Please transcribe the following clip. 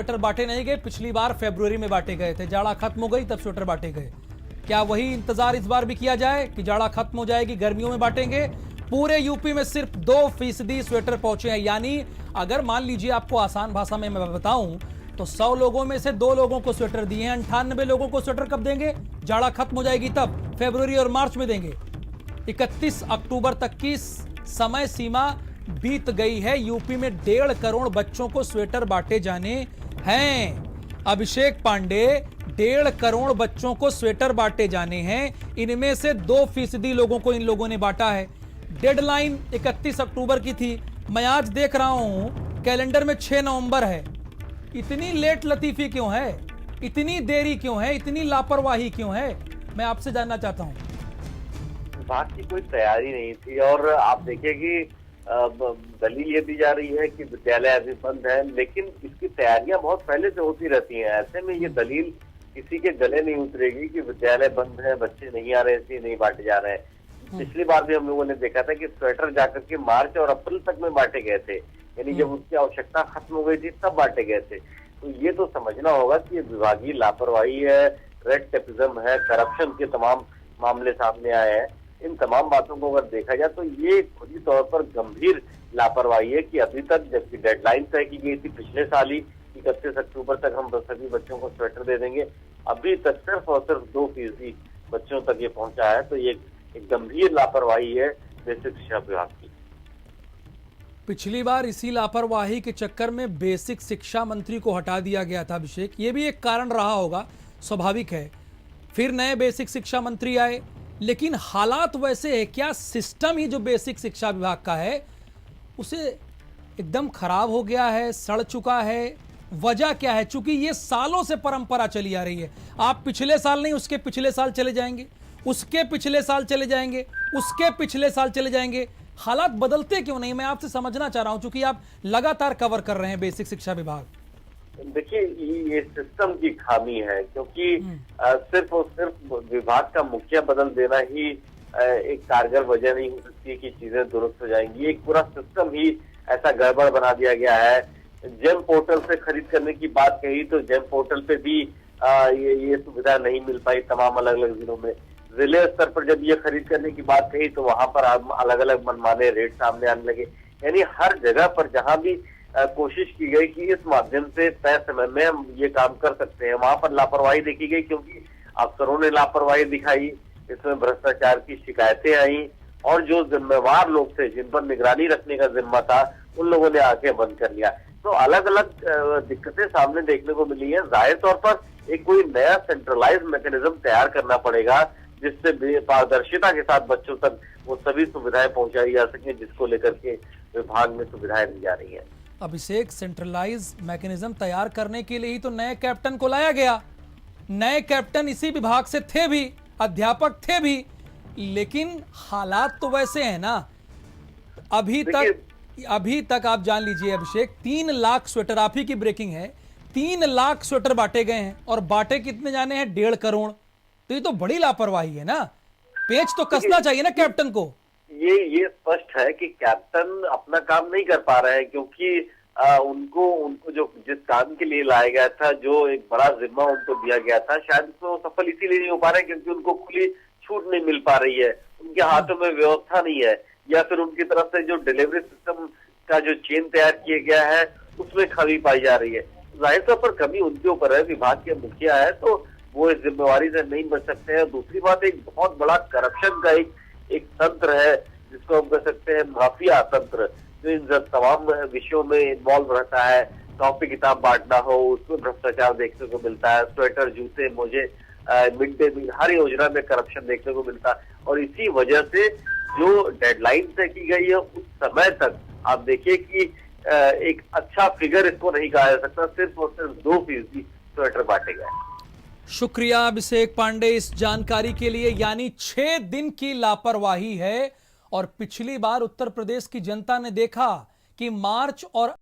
Sweater बांटे नहीं गए। पिछली बार फरवरी में बांटे गए थे, जाड़ा खत्म हो गई तब स्वेटर बांटे गए। क्या वही इंतजार इस बार भी किया जाए कि जाड़ा खत्म हो जाएगी, गर्मियों में बांटेंगे? पूरे यूपी में सिर्फ 2% स्वेटर पहुंचे हैं। यानी अगर मान लीजिए आपको आसान भाषा में मैं बताऊं तो 100 लोगों में से 2 लोगों को स्वेटर दिए हैं। 98 लोगों को स्वेटर कब देंगे? जाड़ा खत्म हो जाएगी तब, फरवरी और मार्च में देंगे। 31 अक्टूबर तक की समय सीमा बीत गई है। यूपी में 1.5 करोड़ बच्चों को स्वेटर बांटे जाने हैं। अभिषेक पांडे, 1.5 करोड़ बच्चों को स्वेटर बांटे जाने हैं। इनमें से 2% लोगों को इन लोगों ने बांटा है। डेडलाइन 31 अक्टूबर की थी। मैं आज देख रहा हूं कैलेंडर में 6 नवंबर है। इतनी लेट लतीफी क्यों है? इतनी देरी क्यों है? इतनी लापरवाही क्यों है? मैं आपसे जानना चाहता हूं। विभाग की कोई तैयारी नहीं थी और आप देखिए कि दलील ये दी जा रही है कि विद्यालय अभी बंद है, लेकिन इसकी तैयारियां बहुत पहले से होती रहती हैं। ऐसे में ये दलील किसी के गले नहीं उतरेगी कि विद्यालय बंद है, बच्चे नहीं आ रहे, इसलिए नहीं बांटे जा रहे हैं। पिछली बार भी हम लोगों ने देखा था कि स्वेटर जाकर के मार्च और अप्रैल तक में बांटे गए थे, यानी जब उसकी आवश्यकता खत्म हो गई थी तब बांटे गए थे। तो ये तो समझना होगा कि ये विभागीय लापरवाही है, रेड टेपिज्म है, करप्शन के तमाम मामले सामने आए हैं। इन तमाम बातों को अगर देखा जाए तो ये खुली तौर पर गंभीर लापरवाही है कि अभी तक, जबकि डेडलाइन तय की गई थी पिछले साल ही 31 अक्टूबर तक हम सभी बच्चों को स्वेटर दे देंगे, अभी तक सिर्फ और सिर्फ 2% बच्चों तक ये पहुंचा है। तो ये एक गंभीर लापरवाही है बेसिक शिक्षा विभाग की। पिछली बार इसी लापरवाही के चक्कर में बेसिक शिक्षा मंत्री को हटा दिया गया था अभिषेक, ये भी एक कारण रहा होगा, स्वाभाविक है। फिर नए बेसिक शिक्षा मंत्री आए, लेकिन हालात वैसे है क्या? सिस्टम ही जो बेसिक शिक्षा विभाग का है उसे एकदम खराब हो गया है, सड़ चुका है। वजह क्या है? चूंकि ये सालों से परंपरा चली आ रही है। आप पिछले साल नहीं, उसके पिछले साल चले जाएंगे, उसके पिछले साल चले जाएंगे, उसके पिछले साल चले जाएंगे। हालात बदलते क्यों नहीं? मैं आपसे समझना चाह रहा हूं, चूंकि आप लगातार कवर कर रहे हैं बेसिक शिक्षा विभाग। देखिए, ये सिस्टम की खामी है, क्योंकि सिर्फ और सिर्फ विभाग का मुखिया बदल देना ही एक कारगर वजह नहीं हो सकती कि चीजें दुरुस्त हो जाएंगी। एक पूरा सिस्टम ही ऐसा गड़बड़ बना दिया गया है। जेम पोर्टल से खरीद करने की बात कही तो जेम पोर्टल पे भी ये सुविधा नहीं मिल पाई तमाम अलग अलग जिलों में। जिले स्तर पर जब ये खरीद करने की बात कही तो वहां पर अलग अलग मनमाने रेट सामने आने लगे। यानी हर जगह पर जहां भी कोशिश की गई कि इस माध्यम से तय समय में हम ये काम कर सकते हैं, वहां पर लापरवाही देखी गई, क्योंकि अफसरों ने लापरवाही दिखाई, इसमें भ्रष्टाचार की शिकायतें आई और जो जिम्मेवार लोग थे, जिन पर निगरानी रखने का जिम्मा था, उन लोगों ने आंखें बंद कर लिया। तो अलग अलग दिक्कतें सामने देखने को मिली है। जाहिर तौर पर एक कोई नया सेंट्रलाइज मैकेनिज्म तैयार करना पड़ेगा जिससे पारदर्शिता के साथ बच्चों तक वो सभी सुविधाएं पहुंचाई जा सके जिसको लेकर के विभाग में सुविधाएं दी जा रही है। अभिषेक, सेंट्रलाइज मैकेनिज्म तैयार करने के लिए ही तो नए कैप्टन को लाया गया। नए कैप्टन इसी विभाग से थे भी, अध्यापक थे भी, लेकिन हालात तो वैसे हैं ना। अभी तक आप जान लीजिए अभिषेक, 3 लाख स्वेटर, आप ही की ब्रेकिंग है, 3 लाख स्वेटर बांटे गए हैं और बांटे कितने जाने हैं? 1.5 करोड़। तो ये तो बड़ी लापरवाही है ना। पेच तो कसना चाहिए ना कैप्टन को। ये स्पष्ट है कि कैप्टन अपना काम नहीं कर पा रहे हैं, क्योंकि उनको जो जिस काम के लिए लाया गया था, जो एक बड़ा जिम्मा उनको दिया गया था, शायद तो सफल इसीलिए नहीं हो पा रहे हैं क्योंकि उनको खुली छूट नहीं मिल पा रही है, उनके हाथों में व्यवस्था नहीं है, या फिर उनकी तरफ से जो डिलीवरी सिस्टम का जो चेन तैयार किया गया है उसमें खामी पाई जा रही है। जाहिर तौर पर कमी उनके ऊपर है, विभाग के मुखिया है तो वो इस जिम्मेवारी से नहीं बच सकते हैं। दूसरी बात, एक बहुत बड़ा करप्शन का एक तंत्र है जिसको हम कह सकते हैं माफिया तंत्र, जो इन तमाम विषयों में इन्वॉल्व रहता है। कॉपी किताब बांटना हो, उसमें भ्रष्टाचार देखने को मिलता है। स्वेटर, जूते, मोजे, मिड डे मील, हर योजना में करप्शन देखने को मिलता है। और इसी वजह से जो डेडलाइन तय की गई है उस समय तक आप देखिए कि एक अच्छा फिगर इसको नहीं कहा जा सकता। सिर्फ और सिर्फ 2% स्वेटर बांटे गए। शुक्रिया अभिषेक पांडे इस जानकारी के लिए। यानी 6 दिन की लापरवाही है और पिछली बार उत्तर प्रदेश की जनता ने देखा कि मार्च और